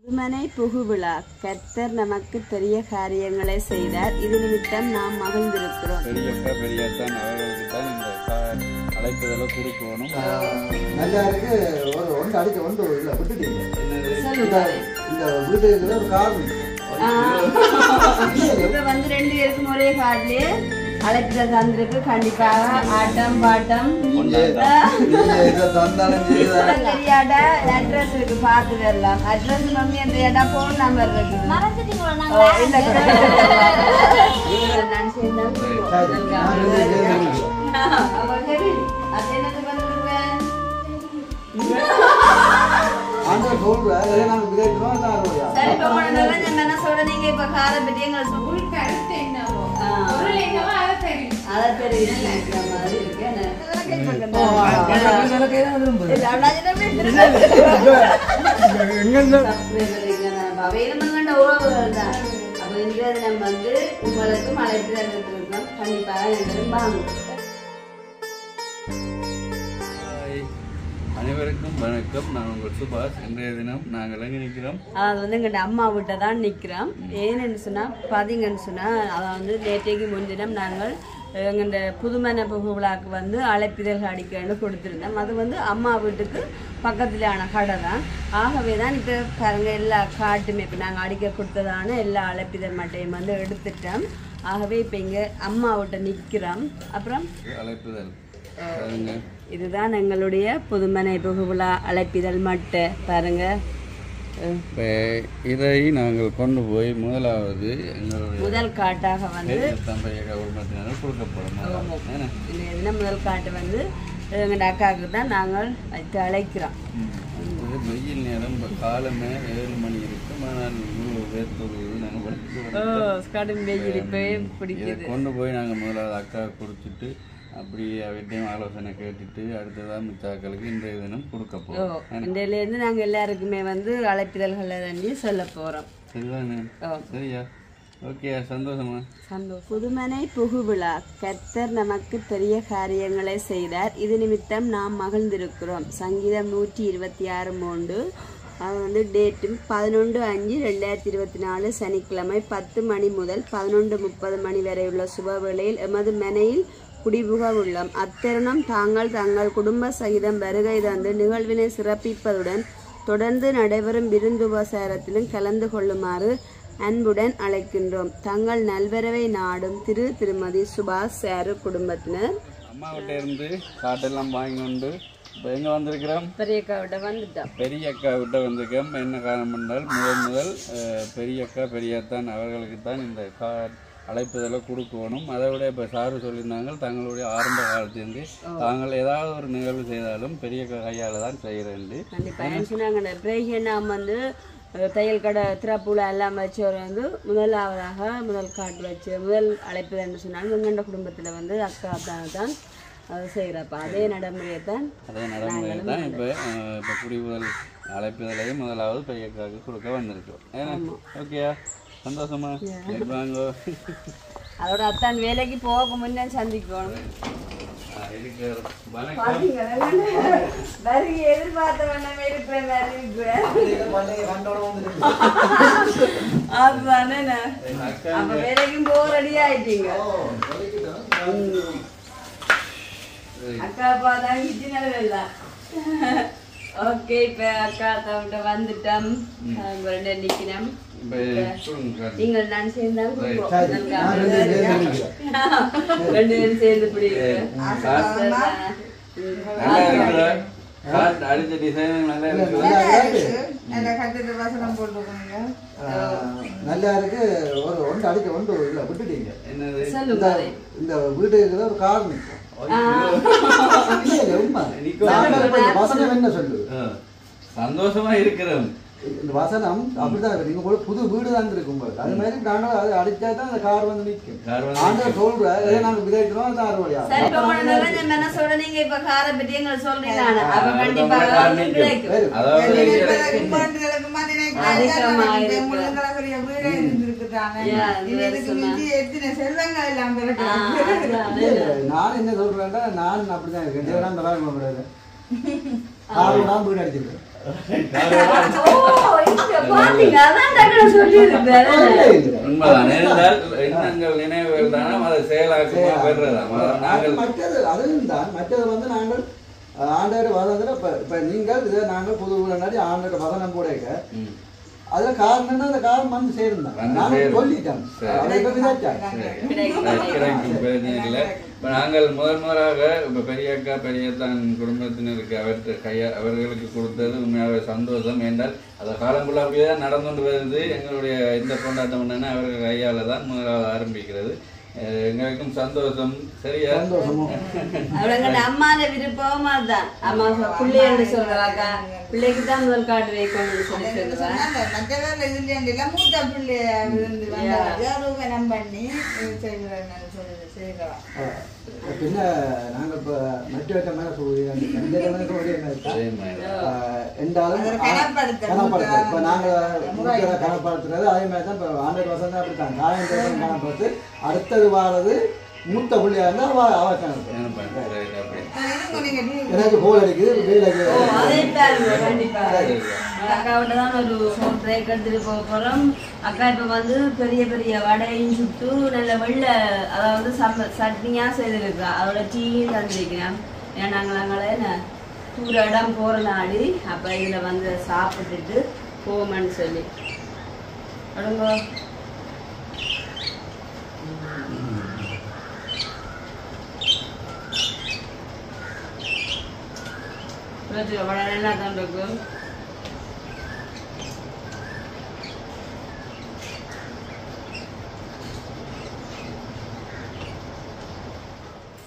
புதுமனை புகுவிழா கர்த்தர் நமக்கு பெரிய காரியங்களை செய்தார். இது நிமித்தம் நாம் மகிழ்ந்திருக்கிறோம். பெரியப்பா பெரியத்தான் அவர்களுக்கு தான் இந்த அழைப்புதலை கொடுக்கணும். நல்லா இருக்கு. ஒரு ஒன்று அடிக்க ஒன்று இல்லை விட்டுட்டீங்க. இந்த வீட்டுக்கு ஒரு காரணம் இப்ப வந்து 2 பேருக்கும் ஒரே கார்டுலயே அழைப்புதல் தந்திருக்கு. கண்டிப்பாக ஆட்டம் பாட்டம் தெரியாத அட்ரஸ் இருக்கு, பார்த்து வரலாம். அட்ரஸ் மம்மி அந்த இடம் போன் நம்பர் இருக்கு. நான் நீங்க இப்ப கார பற்றி அதை தெரிவிக்கிற மாதிரி இருக்கு. உறவுகள் தான். அப்ப இந்த நம்ம வந்து உங்களுக்கும் அழைப்பு தந்திருக்கிறோம். கண்டிப்பாக எல்லாரும் வாங்க. அனைவருக்கும் வணக்கம். நான் உங்கள் சுபாஷ். இன்றைய தினம் நாங்கள் எங்கே நிற்கிறோம்? அதாவது வந்து எங்கள்ட அம்மா வீட்டை தான் நிற்கிறோம். ஏன்னு சொன்னால் பார்த்தீங்கன்னு சொன்னால் அதை வந்து நேற்றைக்கு முன்தினம் நாங்கள் எங்கள்ட புதுமனை புகுவிழாவுக்கு வந்து அழைப்பிதழ்கள் அடிக்கன்னு கொடுத்துருந்தோம். அது வந்து அம்மா வீட்டுக்கு பக்கத்திலான கடை தான். ஆகவே தான் இப்போ பாருங்க எல்லா காட்டுமே இப்போ நாங்கள் அடிக்க கொடுத்ததான எல்லா அழைப்பிதழ் மட்டையும் வந்து எடுத்துட்டோம். ஆகவே இப்போ இங்கே அம்மா வீட்டை நிற்கிறோம். அப்புறம் அழைப்புதல் இதுதான் எங்களுடைய புதுமனை புகுவிழா அழைப்பிதழ் மட்டை பாருங்க. இப்போ இதை நாங்கள் கொண்டு போய் முதலாவது எங்களுடைய முதல் காட்டாக வந்து குடும்பத்தினர் கொடுக்கப்படும். இந்த முதல் காட்டு வந்து எங்கள் அக்காவுக்கு தான் நாங்கள் வைத்து அழைக்கிறோம். வெயில் நேரம் இப்போ காலமே 7 மணி இருக்கும். ஆனால் கடும் வெயில் இப்பவே பிடிக்குது. கொண்டு போய் நாங்கள் முதலாவது அக்காவுக்கு கொடுத்துட்டு அப்படி அவர்கிட்டையும் ஆலோசனை கேட்டுட்டு அடுத்ததான் மித்தாக்களுக்கு இன்றைய தினம் கொடுக்க போகிறோம். இன்றையிலேருந்து நாங்கள் எல்லாருக்குமே வந்து அழைப்பிதழ்களை தண்ணி சொல்ல போகிறோம். சரிதானே? சரியா? ஓகே, சந்தோஷமா? சந்தோஷம். புதுமனை புகுவிழா கர்த்தர் நமக்கு பெரிய காரியங்களை செய்தார். இது நிமித்தம் நாம் மகிழ்ந்திருக்கிறோம். சங்கீதம் 126:3. அது வந்து டேட்டும் 11/5/2024 சனிக்கிழமை 10 மணி முதல் 11:30 மணி வரை உள்ள சுபவேளையில் எமது மனையில் குடிபுக உள்ளோம். அத்தருணம் தாங்கள் தங்கள் குடும்ப சகிதம் வருகை தந்து நிகழ்வினை சிறப்பிப்பதுடன் தொடர்ந்து நடைபெறும் விருந்துபசாரத்திலும் கலந்து கொள்ளுமாறு அன்புடன் அழைக்கின்றோம். தங்கள் நல்வரவை நாடும் திருமதி சுபாஷ் சாரு குடும்பத்தினர். அம்மாவிட்ட இருந்து காட்டெல்லாம் வாங்கி கொண்டு இப்போ எங்கே வந்திருக்கிறோம்? பெரியக்கா விட்ட வந்துட்டோம். பெரியக்கா விட்ட வந்திருக்கோம். என்ன காரணம் என்றால் முதல் பெரியக்கா பெரியத்தான் அவர்களுக்கு தான் இந்த அழைப்புதலை கொடுக்கணும். அதை விட இப்போ சாரு சொல்லியிருந்தாங்க தங்களுடைய ஆரம்ப காலத்திலிருந்து தாங்கள் ஏதாவது ஒரு நிகழ்வு செய்தாலும் பெரிய கையால் தான் செய்கிறேன். கண்டிப்பாக சொன்னாங்க. பிரேகிய நாம் வந்து தையல் கடை திறப்புல எல்லாம் வச்சவர் வந்து முதல் காட்டு வச்சு முதல் அழைப்புதல்னு சொன்னாங்க. எங்கண்ட குடும்பத்தில் வந்து அக்கா தான் அதை செய்கிறப்ப அதே நடைமுறையை தான் இப்போ குடிபுதல் அழைப்புதலையும் முதலாவது பெரியக்காவுக்கு கொடுக்க வந்திருக்கோம். ஏன்னா ஓகேயா? சந்தோஷமா? வாங்க. அதோட அத்தான் வேலைக்கு போக முன்னே சந்திக்கணும். எதிர்பார்த்த வண்ணமே இருக்கிற மாதிரி இருக்கிறேன். அதுதானே அப்ப வேலைக்கும் போக ரெடி ஆயிட்டீங்க. அக்கா பாதான் கிச்சன் எல்லாம் ஓகே. இப்ப அக்கா தவிட்ட வந்துட்டோம். நிக்கணும். நீங்கள் நான் சேர்ந்து இப்படி நல்லா இருக்கு. ஒரு ஒன்று அடிக்க ஒன்று இல்லை விட்டுட்டீங்க. இந்த வீட்டுக்கு ஒரு காரணம் என்ன சொல்லு. சந்தோஷமா இருக்கிறோம். இந்த வசனம் அப்படிதான் இருக்கு. நீங்க கூட புது வீடு தான் இருக்கும். அது மாதிரி நானும் அது அடிச்சா தான் அந்த கார் வந்து நிற்கும். ஆண்டவர் சொல்ற நாங்க விதைக்கிறோம். அது அறுவடையா நீங்க இப்ப காரை பற்றி எங்களுக்கு சொல்றீங்க. அப்ப கண்டிப்பா நான் என்ன சொல்றேன்டா, நான் அப்படிதான் இருக்கேன். வீடு அடிச்சிருக்கேன். உண்மைதான். இருந்தால் எண்ணங்கள் நினைவுகள் தானே அதை செயலாக்கமா பெறுறதாம். மற்றது அதுவும் தான். மற்றது வந்து நாங்கள் ஆண்டோட வதந்தில் இப்போ நீங்கள் இதை நாங்கள் புது ஊழல் ஆண்டோட வதனம் போடைக்க அதுல காரணம்னா அந்த காரணம் வந்து சேர்ந்தான் நாங்கள் சொல்லிட்டோம். இப்போ நாங்கள் முதலாக இப்போ பெரியக்கா பெரியத்தான் குடும்பத்தினருக்கு அவர்களுக்கு கொடுத்தது உண்மையாகவே சந்தோஷம். என்றால் அதை காலங்குள்ள அப்படியே தான் நடந்து வருது. எங்களுடைய இந்த கொண்டாட்டம் என்னன்னா அவர்கள் கையால தான் முதலாவது ஆரம்பிக்கிறது. எங்களுக்கும் சந்தோஷம். சரியா? அவங்களோட அம்மாத விருப்பம் அதுதான். அம்மா பிள்ளைன்னு சொல்றாங்க, பிள்ளைக்கு தான் முதல் காட்டு வைக்கணும்னு சொல்லி சொல்லுவாங்க. மூத்த பிள்ளைய பண்ணி செய்யலாம். பின்ன நாங்கள் இப்போ மற்ற மேலே என்றாலும் கனப்படுத்துறது இப்போ நாங்கள் கனப்படுத்துறது அதே மாதிரி தான். இப்போ ஆண்டர் வசம் தான் அப்படித்தான் காயம் கனப்படுத்து அடுத்தது வாரது மூத்த பிள்ளையா இருந்தால் அவள் எனக்கு கோல் அடிக்குது வேலைக்கு. அக்காவிட்ட தான் ஒரு பிரேக் எடுத்துட்டு போக போறோம். அக்கா இப்ப வந்து பெரிய பெரிய வடையும் சுட்டு நல்ல வெள்ளை அதாவது சட்னியா செய்திருக்கிறா. அதோட டீயும் தந்திருக்கிறேன். ஏன்னா நாங்களே தூர இடம் போற நாடு அப்ப இதுல வந்து சாப்பிட்டுட்டு போவோம்னு சொல்லி அடுங்க. வடை நல்லா தான் இருக்கும்.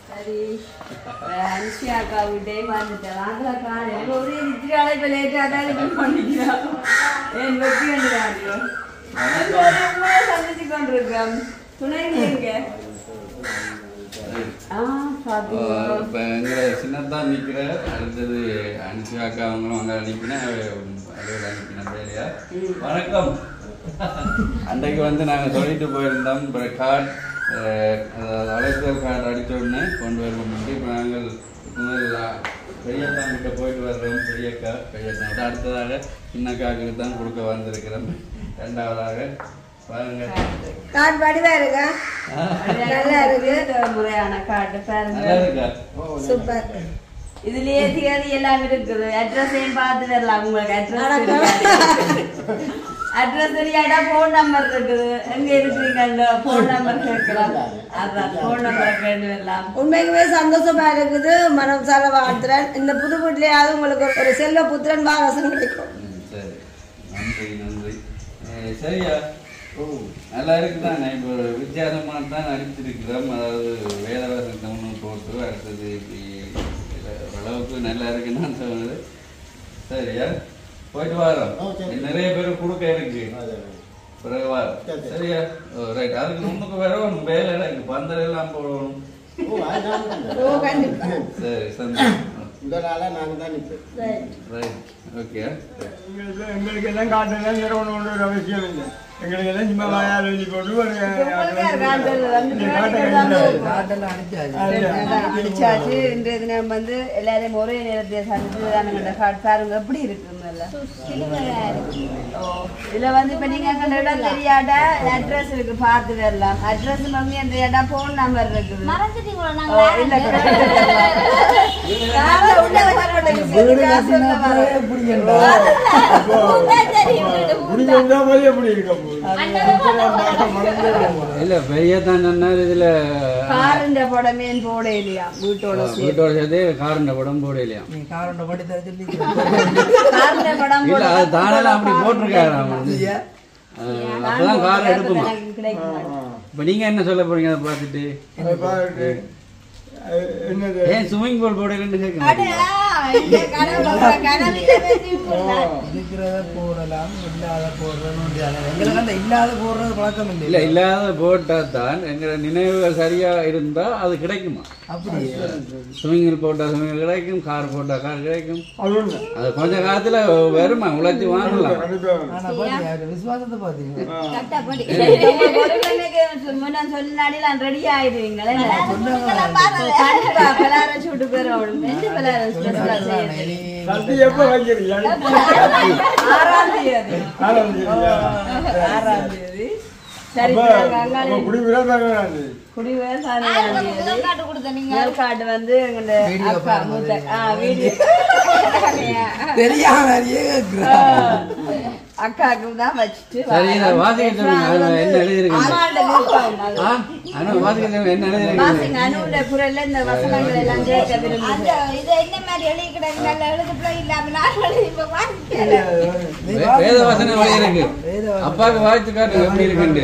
சரி அனுஷியா அக்கா விட்டே வந்துட்டேன். வாங்கலா காலையில் ஒரு இத்திரி அழைப்பு லேட்டாக தான் இது பண்ணிக்கிறோம். என் வெற்றி கண்டுறாங்க சந்திச்சு கொண்டிருக்கோம். துணை எங்க எங்களை சின்னதான் நிற்கிற அடுத்தது அனுஷியாக்கா அவங்களும் அங்கே அனுப்பினேன் அலுவலர் அனுப்பின வேலையா. வணக்கம். அன்றைக்கு வந்து நாங்கள் சொல்லிட்டு போயிருந்தோம். இப்போ கார்டு அழைத்தல் கார்டு அடித்த உடனே கொண்டு வருவோம். இப்போ நாங்கள் முதல்ல பெரியத்தான் கிட்ட போயிட்டு வர்றோம். பெரியக்கா பெரியத்தான் அடுத்ததாக சின்னக்காக்கு தான் கொடுக்க வந்திருக்கிறோம். ரெண்டாவதாக பாருங்க கார்டு வடிவா இருக்கா? நல்லா இருக்கு. முறையான கார்டு பாருங்க. நல்லா இருக்கா? சூப்பர். இதுலயே தேதி எல்லாம் இருக்குது. அட்ரஸையும் பார்த்து வரலாம். உங்களுக்கு அட்ரஸ் தெரியாடா போன் நம்பர் இருக்குது. எங்க இருக்கிறீங்க போன் நம்பர் கேட்கலாம். அதான் போன் நம்பரை கேட்டு வரலாம். உண்மைக்குமே சந்தோஷமா இருக்குது. மனம் செலவாடுறேன். இந்த புது வீட்லயாவது உங்களுக்கு ஒரு செல்வ புத்திரன் வாரசம் கிடைக்கும். சரி நன்றி நன்றி. சரியா நல்லா இருக்குதானே? இப்போ ஒரு வித்தியாசமான தான் நடிச்சிருக்கிறோம். அதாவது வேதவாசம் ஒன்று போட்டு அடுத்தது ஓரளவுக்கு நல்லா இருக்குன்னு தோணுது. சரியா போயிட்டு வரோம். நிறைய பேர் கொடுக்க இருக்கு பிறகு வரோம். சரியா ரைட். அதுக்கு முன்னுக்கு வரணும் வேலை இருக்கு. பந்தல் எல்லாம் போடணும். சரி சந்தோஷம். Right okay. எங்களுக்கு எல்லாம் காட்டெல்லாம் நிறுவனம் அவசியம் இல்லை. எங்களுக்கு எல்லாம் சும்மா வாயால் எழுதி போட்டு அடிச்சாச்சு. இன்றைய தினம் வந்து எல்லாரையும் ஒரே நேரத்தை சந்திச்சு பாருங்க எப்படி இருக்குல்ல. இதுல வந்து இப்ப நீங்க இடம் தெரியாத அட்ரஸ் இருக்கு பார்த்து வரலாம். அட்ரஸ் மம்மி அந்த இடம் போன் நம்பர் இருக்குது. இல்ல பெரியதான் சொன்னார். இதுல காரண்ட படமே போட இல்லையா? வீட்டோட சேர்த்து காரண்ட படம் போட இல்லையா? காரண்ட படம் இல்ல அது தானெல்லாம் அப்படி போட்டிருக்காரு. அப்பதான் கார் எடுக்குமா. இப்ப நீங்க என்ன சொல்ல போறீங்க அதை பார்த்துட்டு? ஏன் ஸ்விமிங் பூல் போடலன்னு கேட்க இல்லாத போடுறது பழக்கம் இல்ல. இல்லாத போட்டா தான் எங்க நினைவுகள் சரியா இருந்தா அது கிடைக்குமா? ஸ்விமிங்கில் போட்டால் ஸ்விமிங் கிடைக்கும், கார் போட்டால் கார் கிடைக்கும். அது ஒண்ணு. அது கொஞ்ச காலத்துல வருமா உழைச்சி வாங்கலாம். விசுவாசத்தை பாத்தீங்க சொன்னாடி ரெடி ஆயிடுவீங்களே. பலாரம் சுட்டு போயிடும். சட்டி எப்ப வைக்கிறீங்க? 6ஆம் தேதி. 6ஆம் தேதி. சரி கார்டு வந்து அக்கா மூத்த அக்காவுக்கு தான் வச்சுட்டு அனுவுல குரல்ல இந்த வசனங்கள் எல்லாம் கேட்க வேத வசனம் இருக்கு. அப்பாவுக்கு வாழ்த்து காட்டு எப்படி இருக்கு.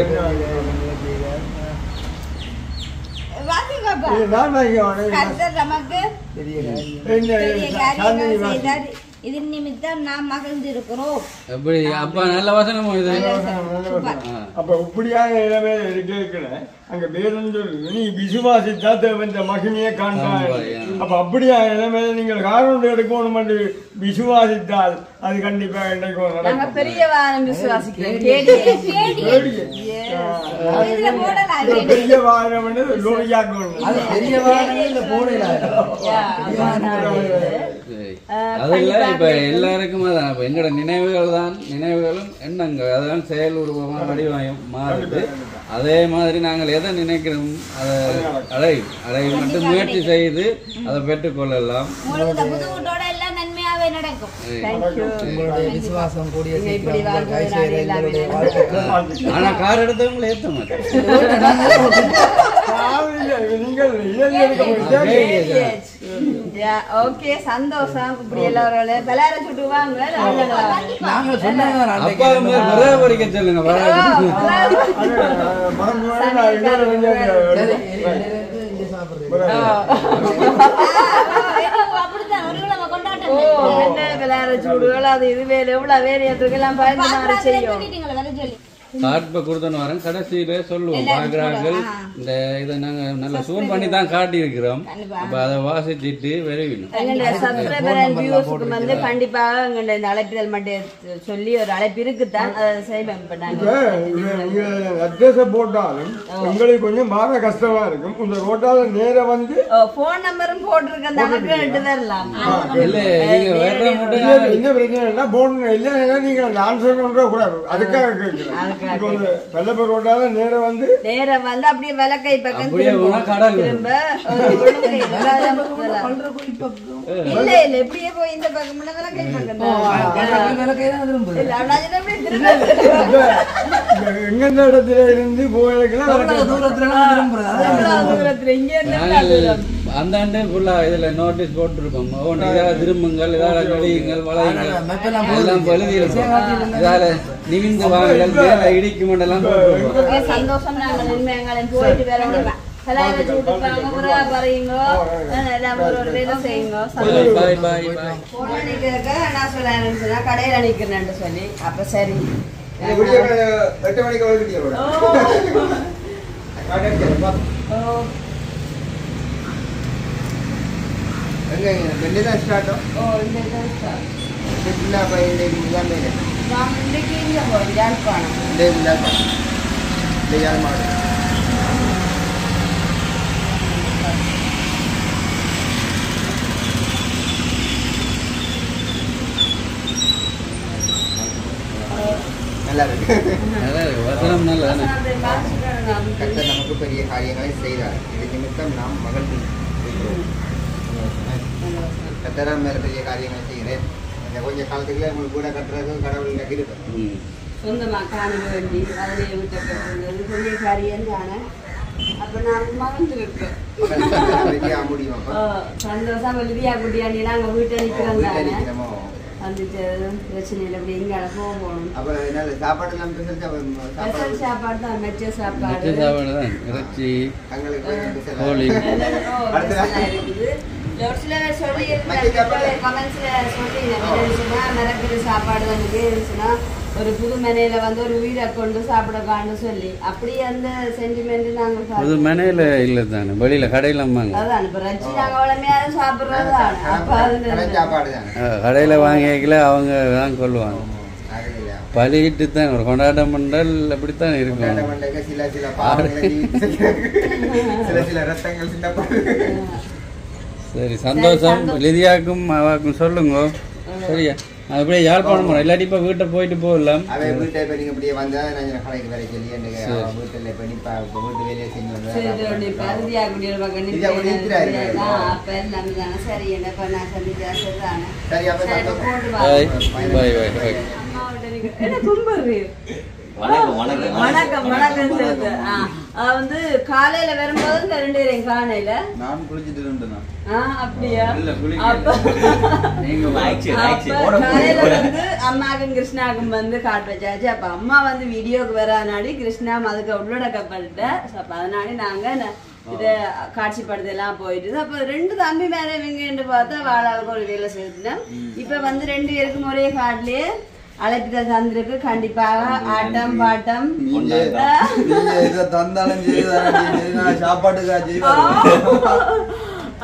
இது நிமித்தம் நாம் மகிழ்ந்திருக்கிறோம். எப்படி அப்பா நல்ல வசனம் அப்ப இப்படியாக இடமே இருக்கிற அங்க வேதம் சொல்லுது, நீ விசுவாசித்தா தேவன் மகிமையை காண்பாய். அப்ப அப்படியா நிலைமையில நீங்கள் காரணம் எடுக்கணும் என்று விசுவாசித்தால் அது கண்டிப்பா நடக்கும். பெரிய வாரம் விசுவாசிக்கிறேன். பெரிய வாரம் அதுல இப்ப எல்லாருக்கும் அதான் இப்ப எங்களோட நினைவுகள் தான், நினைவுகளும் எண்ணங்கள் அதான் செயல் உருவமா வடிவம் மாறுது. அதே மாதிரி நாங்கள் எதை நினைக்கிறோம் அதை மட்டும் முயற்சி செய்து அதை பெற்றுக்கொள்ளலாம். விசுவாசம் கூடிய ஆனா கார் எடுத்தவங்களை ஏற்ற மாட்டேன். ஓகே சந்தோஷம். இப்படி எல்லாரும் பலாரம் சுட்டு வாங்க. அப்பா பராமரிக்க சொல்லுங்க. அது இது வேலை எவ்வளவு வேலையெல்லாம் பயந்து மாற செய்யும். காட்பை கொடுத்தோன்னு வரேன். கடைசியில சொல்லுவோம் பார்க்கிறார்கள் இந்த இதை நாங்க நல்லா சூன் பண்ணி தான் காட்டி இருக்கிறோம். அப்ப அதை வாசிச்சுட்டு விரைவிடும். வந்து கண்டிப்பாக இந்த அழைப்பிதழ் மட்டும் சொல்லி ஒரு அழைப்பு இருக்குத்தான் அதை செய்வேன். போட்டாலும் உங்களுக்கு கொஞ்சம் மாற கஷ்டமா இருக்கும். இந்த ரோட்டால நேர வந்து போன் நம்பரும் போட்டிருக்கேன். நமக்கு எடுத்து வரலாம். என்ன பிரச்சனை போன் இல்ல நீங்க ஆன்சர் பண்ற கூடாது. அதுக்காக கேட்கிறேன். வெள்ளப்பர் ரோட்டால நேரம் வந்து அப்படியே விளக்கை பக்கம் திரும்ப இல்ல இல்ல இப்படியே போய் இந்த பக்கம் விளக்கை பக்கம் எங்க இடத்துல இருந்து அந்தாண்டு ஃபுல்லா இதுல நோட்டீஸ் போட்டிருக்கோம். திரும்புங்கள், இதால கடியுங்கள், வளையுங்கள் எல்லாம் எழுதியிருக்கோம். இதால நிமிந்து வாங்கல், மேல இடிக்கும் எல்லாம் போட்டிருக்கோம். சந்தோஷம். நாங்கள் உண்மையாங்களும் போயிட்டு வர கடையில நிக்கிறேன்னு சொல்லி அப்ப சரி 8 மணிக்கு நமக்கு பெரிய காரியங்களை செய்தார். இது நிமித்தம் நாம் மகிழ்ச்சிக்கிறோம். கத்தராம் மேல பெரிய காரியங்களை செய்கிறேன். கொஞ்ச காலத்துக்குள்ள உங்களுக்கு கூட கட்டுறது கடவுள் இருக்கு. சொந்தமா காண வேண்டி அதிலே விட்டப்பட்டது பெரிய காரியம் தானே. அப்ப நான் மகிழ்ந்துருக்கேன். சந்தோஷம். எழுதியா குட்டியாண்டி நாங்க வீட்டை நிக்கிறோம் தானே. வந்துட்டு பிரச்சனையில் அப்படி எங்கே போகணும். சாப்பாடு சாப்பாடு தான் மெச்ச சாப்பாடு தான் இறைச்சி கோழி இருக்குது. ஒரு சிலர் சொல்லி கமெண்ட்ஸில் சொல்லி மிரக்கிற சாப்பாடு வந்து இருந்துச்சுன்னா ஒரு புது மனையில வந்து ஒரு உயிரை கொண்டு சாப்பிடக்கான்னு சொல்லி அப்படியே அந்த சென்டிமெண்ட் நாங்க புது மனையில இல்ல தானே வெளியில கடையில அதான் இப்ப ரச்சி நாங்க அவ்வளமையாவது சாப்பிடுறதுதான் அப்ப அது கடையில வாங்கிக்கல அவங்க தான் கொள்ளுவாங்க பலியிட்டு தான் ஒரு கொண்டாட்டம் பண்ணால் அப்படித்தான் இருக்கும் சரி சந்தோஷம் லிதியாக்கும் அவாக்கும் சொல்லுங்க சரியா அப்படியே யாழ்ப்பாணம் போனோம் இல்லாட்டி இப்போ வீட்டை போயிட்டு போகலாம் வீட்டை இப்போ நீங்கள் இப்படியே வந்தால் நான் கடைக்கு வேலை சொல்லி எனக்கு வீட்டில் இப்போ நிப்பா இப்போ வீட்டு வேலையை செஞ்சு வணக்கம் வணக்கம் வந்து காலையில வரும்போது இந்த 2 பேரையும் காணையில நான் குளிச்சுட்டு இருந்தேன் அப்படியா காலையில வந்து அம்மாக்கும் கிருஷ்ணாக்கும் வந்து காட்டு வச்சாச்சு அப்ப அம்மா வந்து வீடியோக்கு வரானாடி கிருஷ்ணா அதுக்கு உள்ளடக்கப்பட்ட அப்ப அதனால நாங்க இத காட்சிப்படுத்த எல்லாம் போயிட்டு அப்ப 2 தம்பி மேல இவங்க பார்த்தா வாழாவுக்கு ஒரு வேலை செலுத்தினேன் இப்ப வந்து 2 பேருக்கும் ஒரே காட்டிலேயே அழைப்பிதழ் தந்திருக்கு கண்டிப்பாக ஆட்டம் பாட்டம் தந்தாலும் சாப்பாட்டுக்கு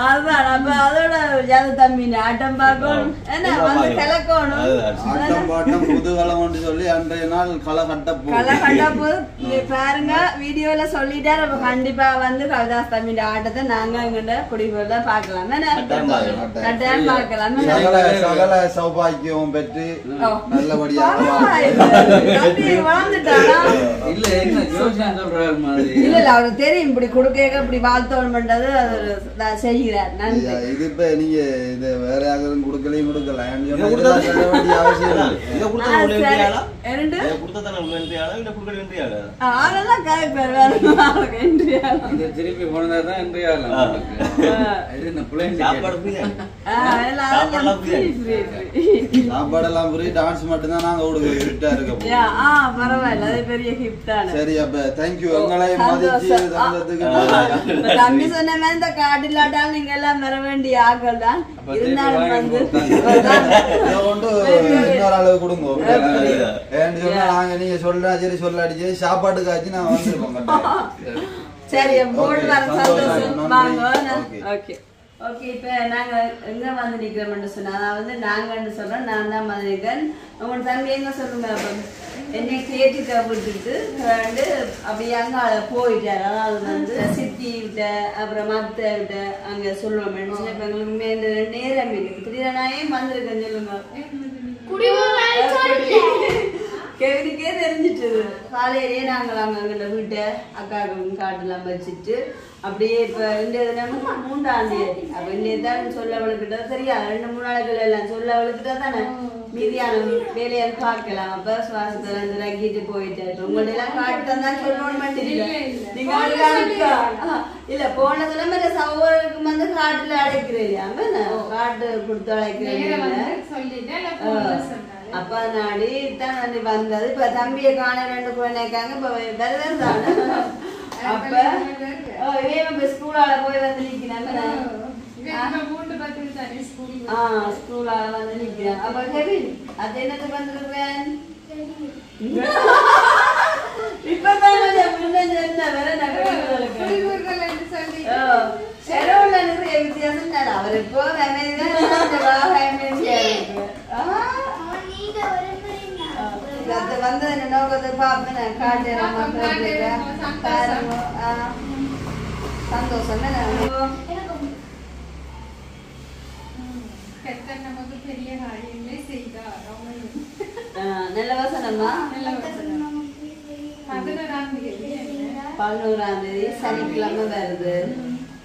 அதுதான் அப்ப அதோட ஜாத தம்பி ஆட்டம் பார்க்கணும் என்ன வந்து கலக்கணும் ஆட்டம் பாட்டம் புதுகலம் சொல்லி அன்றைய நாள் களை கட்ட போது பாருங்க வீடியோல சொல்லிட்டாரு அப்ப கண்டிப்பா வந்து கவிதாஸ் தம்பி ஆட்டத்தை நாங்க எங்கிட்ட குடிபோல பாக்கலாம் கட்டாயம் பார்க்கலாம் சகல சௌபாக்கியம் பெற்று நல்லபடியாக வாழ்ந்துட்டானா இல்ல இல்ல அவருக்கு தெரியும் இப்படி கொடுக்க இப்படி வாழ்த்தோம் பண்றது அது செய்ய இது இப்ப நீங்க இது வேற யாரும் கொடுக்கலையும் கொடுக்கலாம் திருப்பி போனதான் சாப்பாடெல்லாம் புரிய டான்ஸ் மட்டும் தான் நாங்க பரவாயில்ல அது பெரிய கிஃப்ட். சரி அப்ப தேங்க்யூ உங்களை மதிச்சு தம்பி சொன்ன மாதிரி இந்த காட்டிலாட்டாலும் நீங்க எல்லாம் வர வேண்டிய ஆக்கள் தான் இருந்தாலும் வந்து இன்னொரு அளவு கொடுங்க சொன்னா நாங்க நீங்க சொல்றா சரி சொல்லாடிச்சு சாப்பாட்டுக்காச்சு நான் வந்துருப்போம். சரி போட்டு வர சந்தோஷம் வாங்க. ஓகே ஓகே இப்ப நாங்க எங்க வந்து நிக்கிறோம்னு சொன்னா வந்து நாங்கன்னு சொல்றோம் நான் தான் மதினிகன் உங்க தம்பி எங்க சொல்லுங்க என்னை கேட்டுக்க விட்டுட்டு அப்படியே அங்க போயிட்டாரு அதாவது வந்து சித்தி விட்ட அப்புறம் மத்த விட்ட அங்க சொல்லுவோம் இப்ப எங்களுக்கு நேரம் இருக்கு திடீரெனாயே வந்திருக்கேன் சொல்லுங்க கெவினிக்கே தெரிஞ்சிட்டு காலையிலேயே நாங்கள் அங்கே வீட்டை அக்காவுக்கு காட்டெல்லாம் வச்சுட்டு அப்படியே இப்போ இந்த தினமும் 3ஆம் தேதி அப்போ இன்னைக்கு தான் சொல்ல வளர்க்கிட்டா சரியா 2-3 நாட்கள் எல்லாம் சொல்ல வளர்க்கிட்டா தானே மீதியான வேலையால் பார்க்கலாம் அப்போ சுவாசத்தெல்லாம் இந்த ரக்கிட்டு போயிட்டாரு உங்கள்ட்ட எல்லாம் காட்டு தான் சொல்லணும் மாட்டீங்க நீங்கள் இல்லை போன தினமே சகோதரருக்கு வந்து காட்டில் அடைக்கிறேன் காட்டு கொடுத்து அடைக்கிறேன் அப்ப நாடி தான் வந்தது இப்ப தம்பியை காண 2 குழந்தைக்காங்க இப்ப வருவேன் தானே அப்ப இப்ப ஸ்கூலால போய் வந்து நிக்கிறாங்க ஸ்கூலால வந்து நிக்கிறேன் அப்ப கெவின் அது என்னது வந்துருவேன் இப்பதான் செலவுல நிறைய வித்தியாசம் அவர் இப்போ வந்து நோக்கத்தை பார்ப்பேன் காட்டுறேன் சந்தோஷம் நல்ல வசனமா 11ஆம் தேதி சனிக்கிழமை வருது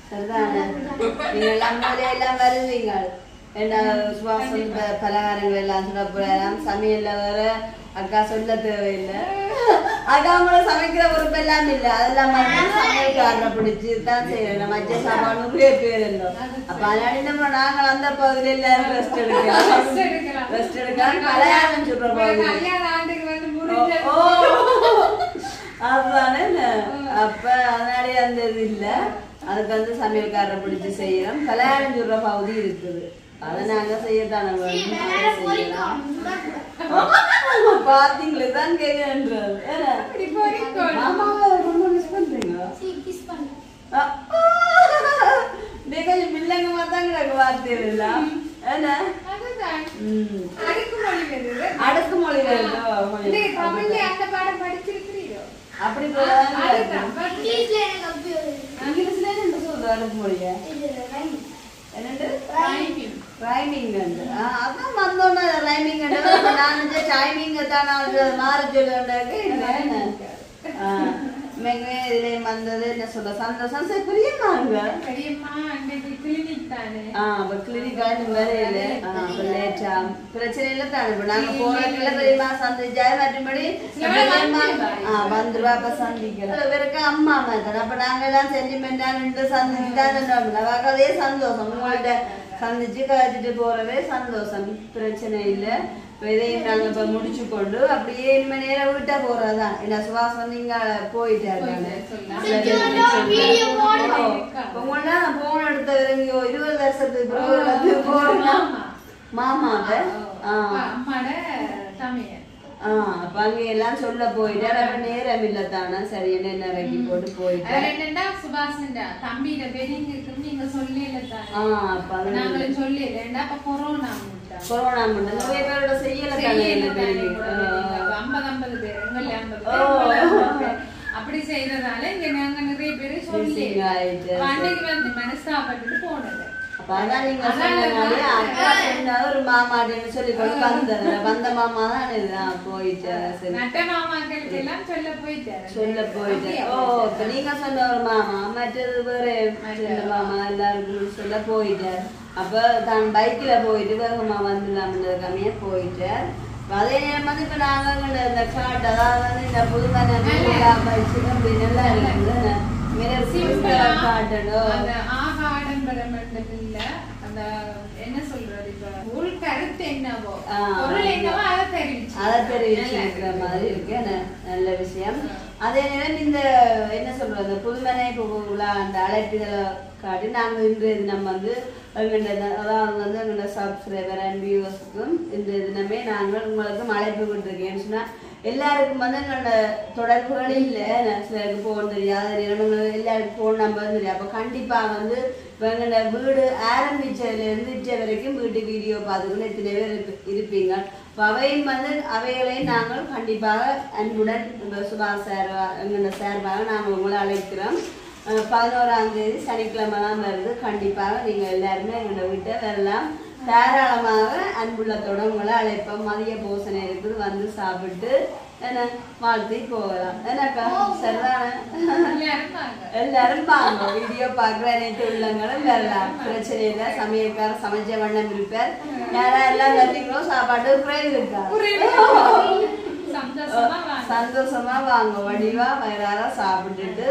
சரிதானே நீங்க எல்லாம் எல்லாம் வருவீங்க என்ன சுவாசம் பலகாரங்கள் எல்லாம் சொல்ல போறேன் சமையல்ல வேற அக்கா சொல்ல தேவையில்லை அக்கா கூட சமைக்கிற பொறுப்பு எல்லாம் இல்லை அதெல்லாம் சமையல்காரனை பிடிச்சி தான் செய்யணும் மற்ற சாப்பாடு நிறைய பேர் இருந்தோம் அப்ப அதனால என்ன நாங்கள் அந்த பகுதியில எல்லாரும் ரெஸ்ட் எடுக்கலாம் கல்யாணம் சொல்ற பகுதி அதுதானே அப்ப அதனாலே அந்த இது இல்லை அதுக்கு வந்து சமையல்காரரை பிடிச்சி செய்யறோம் கல்யாணம் சொல்ற பகுதி இருக்குது அதை நாங்க செய்யத்தானே பாத்தீங்களே தான் கேட்கன்றது மாமாவை ரொம்ப மிஸ் பண்றீங்க கொஞ்சம் பிள்ளைங்க தான் கிடக்கு வார்த்தைகள் எல்லாம் அடுக்குமொழி அப்படி இங்கிலீஷ்ல என்ன சொல்ற அடுக்குமொழிய ரைமிங் அதான் வந்தோன்னா ரைமிங் நான் டைமிங் தான் மாற சொல்லுங்க இதுல வந்தது என்ன சொல்ற சந்தோஷம் சரி பெரியம்மாங்க கிளினிக் வேலையில லேட்டா பிரச்சனை இல்ல தானே இப்ப நாங்க போறதுல பெரியம்மா சந்திச்சாரு மற்றபடி வந்துருவா அப்ப சந்திக்கிறோம் இவருக்கு அம்மா மாதிரி அப்ப நாங்க எல்லாம் சென்டிமெண்டா நின்று சந்திச்சுதான் அதே சந்தோஷம் உங்கள்கிட்ட சந்திச்சு கழிச்சிட்டு போறவே சந்தோஷம் பிரச்சனை இல்லை இதையும் நாங்க இப்ப முடிச்சு கொண்டு அப்படியே இனிமே நேரம் வீட்டா போறதுதான் என்ன சுவாசம் நீங்க போயிட்டாரு உங்களா போன் எடுத்த 20 வருஷத்துக்கு போறோம் மாமாட்ட அப்ப அங்க எல்லாம் சொல்ல போயிட்டாரு அப்ப நேரம் இல்லத்தானா சரி என்ன இறக்கி போட்டு போயிட்டாரு கொரோனா நிறைய பேரோட செய்யல அப்படி செய்யறதால இங்க நாங்க நிறைய பேரு சொல்லி வந்து மனஸ்தாபப்பட்டு போனது ஒரு மாமான்னு சொல்லி வந்த மாமா தான் போயிட்டு சொல்ல போயிட்டு இப்ப நீங்க சொன்ன ஒரு மாமா மற்றது வேற மாமா எல்லாருக்கும் சொல்ல போயிட்டார் அப்ப தான் பைக்ல போயிட்டு வேகமா வந்துடலாம்ன்றதுக்காமையே போயிட்டார் அதே நேரம் வந்து இப்ப நாங்க இந்த காட்டு அதாவது வந்து இந்த புதுமனை நல்லா இருக்குது என்ன சொல்றது ஒரு கருத்து என்னவோ அதை தெரிவிச்சிருக்கிற மாதிரி இருக்கு நல்ல விஷயம் அதே நேரம் இந்த என்ன சொல்றது புதுமனை விழா அந்த அழைப்புகளை காட்டி நாங்கள் இன்றைய தினம் வந்து அதாவது வந்து எங்களோட சப்ஸ்கிரைபர் அண்ட் வியூவர்ஸுக்கும் இந்த தினமே நாங்கள் உங்களுக்கு அழைப்பு விட்டுருக்கேன்னு சொன்னா எல்லாருக்கும் வந்து எங்களோட தொடர்புகள் இல்லை சிலருக்கு போன் தெரியாது எல்லாருக்கும் போன் நம்பர் தெரியாது அப்போ கண்டிப்பாக வந்து எங்களோட வீடு ஆரம்பிச்சதுலேருந்து இச்ச வரைக்கும் வீட்டு வீடியோ பார்த்துக்கணும் எத்தனை பேர் இருப்பீங்க அவையும் வந்து அவைகளையும் நாங்கள் கண்டிப்பாக அன்புடன் சுபாஷ் சார்பாக எங்களோட சார்பாக நாங்கள் உங்களை அழைக்கிறோம் 11ஆம் தேதி சனிக்கிழமை தான் வருது கண்டிப்பாக நீங்கள் எல்லாருமே எங்களோட வீட்டை வரலாம் தாராளமாக அன்புள்ளத்தோட உங்களை அழைப்போம் மதிய போசனை இருக்குது வந்து சாப்பிட்டு என்ன வாழ்த்தி போகலாம் என்னக்கா சரிதானே எல்லாரும் வாங்க வீடியோ பார்க்குற அனைத்து உள்ளங்களும் வரலாம் பிரச்சனை இல்லை சமையல்கார சமைச்ச வண்ணம் இருப்பார் யாரா எல்லாம் வரீங்களோ சாப்பாடு குறைவு இருக்கா சந்தோஷமா வாங்க வடிவா வயிறார சாப்பிட்டுட்டு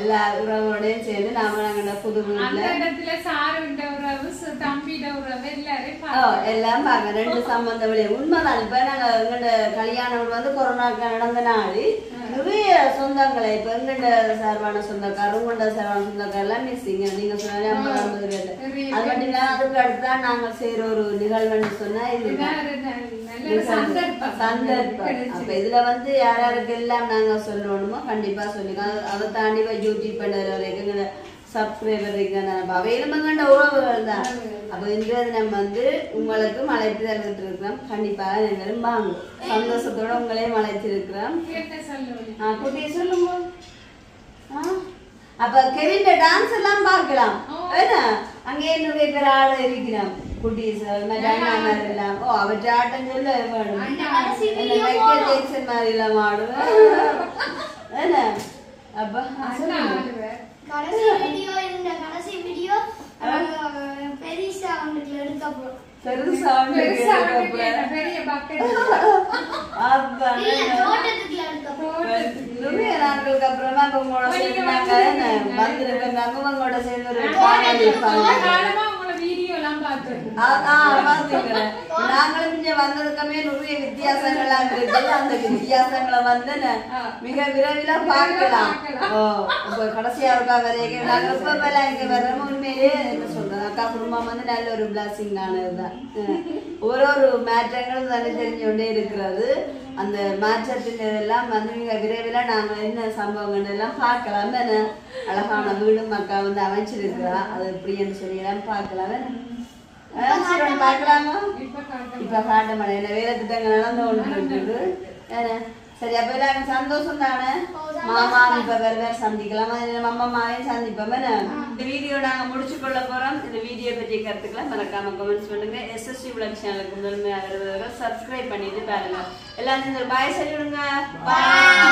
எல்லா உறவோடையும் சேர்ந்து நாம நாங்க புது எல்லாம் பாக்க 2 சம்பந்தம் உண்மைதான் இப்ப நாங்க எங்கட கல்யாணம் வந்து கொரோனாக்கு நடந்த நாள் நிறைய சொந்தங்களை இப்ப எங்கட சார்பான சொந்தக்காரர் உங்கள்ட சார்பான சொந்தக்காரர் எல்லாம் மிஸ்ஸிங்க நீங்க சொன்ன 50 பேர் அது மட்டும் இல்லாம அதுக்கு அடுத்துதான் நாங்க செய்யற ஒரு நிகழ்வுன்னு சொன்னா இது சந்தர்ப்பம் அப்ப இதுல வந்து யாராருக்கு எல்லாம் நாங்க சொல்லணுமோ கண்டிப்பா சொல்லிக்கோம் அதை தாண்டி யூடியூப் பண்ணதுல வரைக்கும் சப்ஸ்கிரைபர் இருக்கிறாங்க அவையிலும் எங்கண்ட உறவுகள் தான் அப்ப இன்றைய தினம் வந்து உங்களுக்கு அழைப்பு தந்துட்டு இருக்கிறோம் கண்டிப்பாக எல்லாரும் வாங்க சந்தோஷத்தோட உங்களையும் அழைச்சிருக்கிறோம் குட்டி சொல்லுங்க அப்ப கெவின் டான்ஸ் எல்லாம் பார்க்கலாம் அங்கே நிறைய பேர் ஆட இருக்கிறோம் குட்டீஸ் எல்லாம் அவற்றை ஆட்டம் சொல்ல வேணும் மாதிரி எல்லாம் ஆடுவேன் என்ன அப்ப கடைசி வீடியோ பெரிய சவுண்டுல எடுக்க போறோம் பெருசா பெரிய பக்கெட் நிறைய நாட்களுக்கு அப்புறமா உங்களோட சேர்ந்து வீடியோ எல்லாம் பார்த்து நாங்களும் இங்க வந்ததுக்குமே நிறைய வித்தியாசங்கள்லாம் இருக்கு. அந்த வித்தியாசங்களை வந்து மிக விரைவில் பார்க்கலாம். இப்போ கடைசியா இருக்கா வரைக்கும் நாங்கள் இப்ப இங்க வர்றோம். உண்மையிலேயே என்ன சொல்றேன், அக்கா குடும்பம் வந்து நல்ல ஒரு பிளாஸிங் ஆனதுதான். ஒரு மாற்றங்களும் தானே தெரிஞ்சு கொண்டே இருக்கிறது. அந்த மாற்றத்தின் இதெல்லாம் வந்து மிக விரைவில் நாங்கள் என்ன சம்பவங்கள் எல்லாம் பார்க்கலாம் தானே. அழகான வீடும் அக்கா வந்து அமைச்சிருக்கிறா. அது எப்படின்னு சொல்லி எல்லாம் பார்க்கலாம் தானே. பார்க்கலாமா? இப்ப காட்ட மாட்டேன். என்ன வேலை திட்டங்கள் நடந்து கொண்டு இருக்குது. சரி, அப்ப எல்லாரும் சந்தோஷம் தானே. மாமா இப்ப வேற சந்திக்கலாம், அம்மாவையும் சந்திப்போம். இந்த வீடியோ நாங்க முடிச்சு கொள்ள போறோம். இந்த வீடியோ பற்றி கருத்துக்களை மறக்காம கமெண்ட்ஸ் பண்ணுங்க. SSC Vlog சேனலுக்கு முதன்மையாக சப்ஸ்கிரைப் பண்ணிட்டு பாருங்க. எல்லாரும் பாய் சொல்லிடுங்க. பாய்.